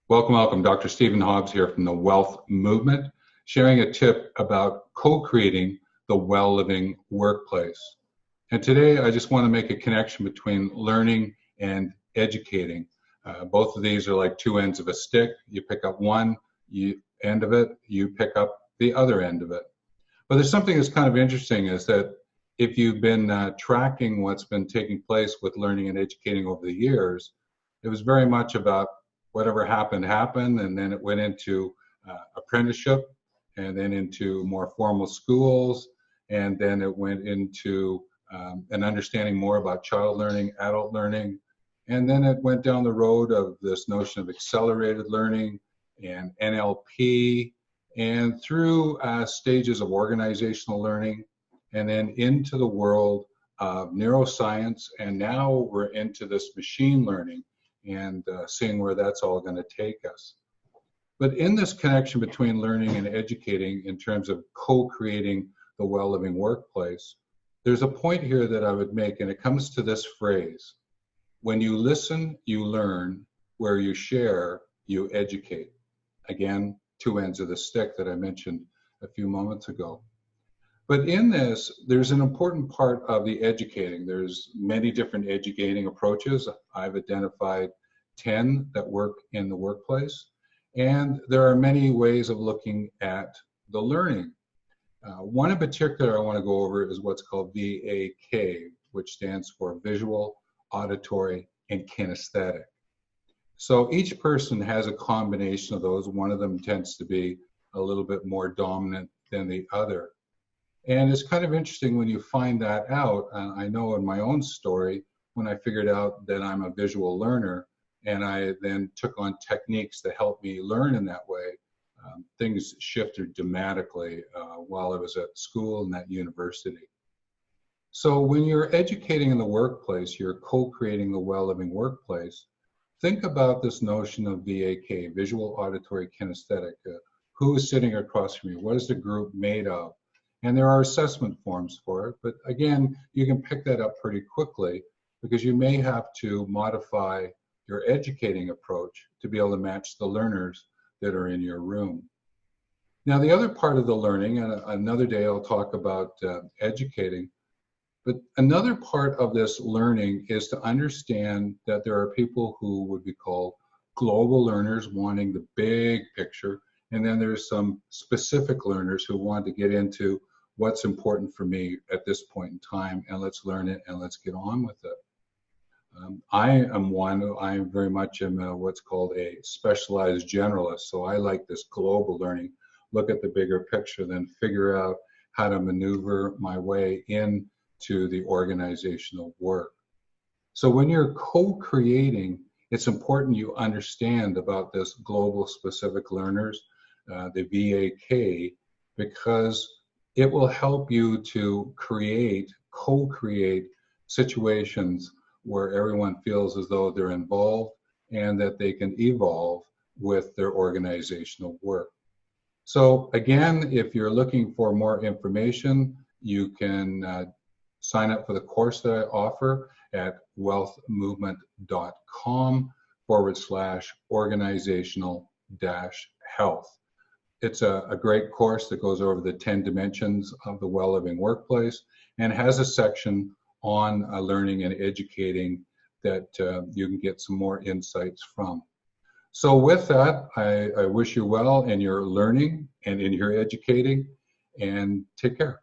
Welcome, welcome. Dr. Stephen Hobbs here from the WELLth Movement, sharing a tip about co-creating the well-living workplace. And today I just want to make a connection between learning and educating. Both of these are like two ends of a stick. You pick up one end of it, you pick up the other end of it. But there's something that's kind of interesting is that if you've been tracking what's been taking place with learning and educating over the years, it was very much about whatever happened, and then it went into apprenticeship, and then into more formal schools, and then it went into an understanding more about child learning, adult learning, and then it went down the road of this notion of accelerated learning and NLP, and through stages of organizational learning, and then into the world of neuroscience, and now we're into this machine learning and seeing where that's all going to take us. But in this connection between learning and educating in terms of co-creating the well-living workplace, there's a point here that I would make, and it comes to this phrase: when you listen, you learn; where you share, you educate. Again, two ends of the stick that I mentioned a few moments ago. But in this, there's an important part of the educating. There's many different educating approaches. I've identified 10 that work in the workplace. And there are many ways of looking at the learning. One in particular I want to go over is what's called VAK, which stands for Visual, Auditory, and Kinesthetic. So each person has a combination of those. One of them tends to be a little bit more dominant than the other. And it's kind of interesting when you find that out. I know in my own story, when I figured out that I'm a visual learner, and I then took on techniques to help me learn in that way, things shifted dramatically while I was at school and at university. So when you're educating in the workplace, you're co-creating the well-living workplace. Think about this notion of VAK, Visual, Auditory, Kinesthetic. Who is sitting across from you? What is the group made of? And there are assessment forms for it, but again, you can pick that up pretty quickly because you may have to modify your educating approach to be able to match the learners that are in your room. Now, the other part of the learning, and another day I'll talk about educating, but another part of this learning is to understand that there are people who would be called global learners wanting the big picture, and then there's some specific learners who want to get into what's important for me at this point in time, and let's learn it and let's get on with it. I am one, I very much am what's called a specialized generalist. So I like this global learning, look at the bigger picture, then figure out how to maneuver my way into the organizational work. So when you're co-creating, it's important you understand about this global specific learners, the VAK, because it will help you to co-create situations where everyone feels as though they're involved and that they can evolve with their organizational work. So again, if you're looking for more information, you can sign up for the course that I offer at wellthmovement.com/organizational-health. It's a great course that goes over the 10 dimensions of the well-living workplace and has a section on learning and educating that you can get some more insights from. So with that, I wish you well in your learning and in your educating, and take care.